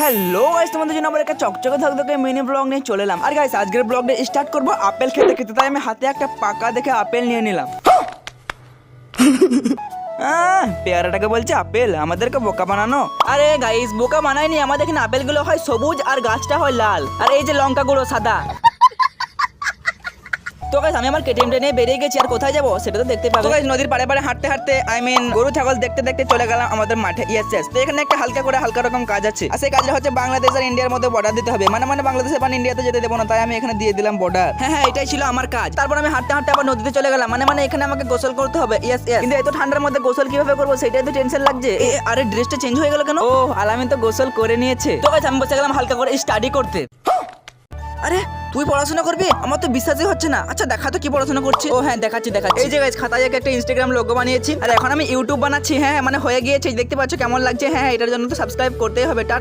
Hello guys, তোমাদের জন্য আবার একটা চকচকে ধকধকে মিনি ব্লগ নিয়ে চলে এলাম। আর গাইস আজকের ব্লগটা স্টার্ট করব আপেল খেতে খেতে, তাই আমি হাতে একটা পাকা দেখে আপেল নিয়ে নিলাম। পেয়ারাটাকে বলছে আপেল, আমাদেরকে বোকা বানানো। আরে গাইস বোকা বানায়নি, আমাদের এখানে আপেলগুলো হয় সবুজ আর গাছটা হয় লাল, আর এই যে লঙ্কাগুলো সাদা। তো গাইস আমি আমার কেটিএমটা নিয়ে বেরিয়ে গেছি, আর কোথায় যাবো সেটা তো দেখতে পাবো। তো গাইস নদীর পাড়ে পাড়ে হাঁটতে হাঁটতে গরু ছাগল দেখতে দেখতে চলে গেলাম আমাদের মাঠে। ইয়েস। তো এখানে একটা হালকা রকম কাজ আছে, আর সেই কাজটা হচ্ছে বাংলাদেশ আর ইন্ডিয়ার মধ্যে বর্ডার দিতে হবে। মানে বাংলাদেশে বা ইন্ডিয়াতে যেতে দেবো না, তাই আমি এখানে দিয়ে দিলাম বর্ডার। হ্যাঁ এটাই ছিল আমার কাজ। তারপর আমি হাঁটতে হাঁটতে আবার নদীতে চলে গেলাম। মানে এখানে আমাকে গোসল করতে হবে। ইয়েস। কিন্তু এত ঠান্ডার মধ্যে গোসল কিভাবে করবো সেটাই তো টেনশন লাগছে। আরে ড্রেসটা চেঞ্জ হয়ে গেল কেন? ও আলামিন তো গোসল করে নিয়েছে। তো গাইস আমি বসে গেলাম হালকা করে স্টাডি করতে। আরে তুই পড়াশোনা করবি? আমার তো বিশ্বাসই হচ্ছে না। আচ্ছা দেখা তো কি পড়াশোনা করছিস। ও হ্যাঁ দেখাচ্ছি। এই যে গাইস খাতায় একটা ইনস্টাগ্রাম লোগো বানিয়েছি, আর এখন আমি ইউটিউব বানাচ্ছি। হ্যাঁ মানে হয়ে গিয়েছে, দেখতে পাচ্ছ কেমন লাগছে। হ্যাঁ এটার জন্য তো সাবস্ক্রাইব করতেই হবে। টাটা।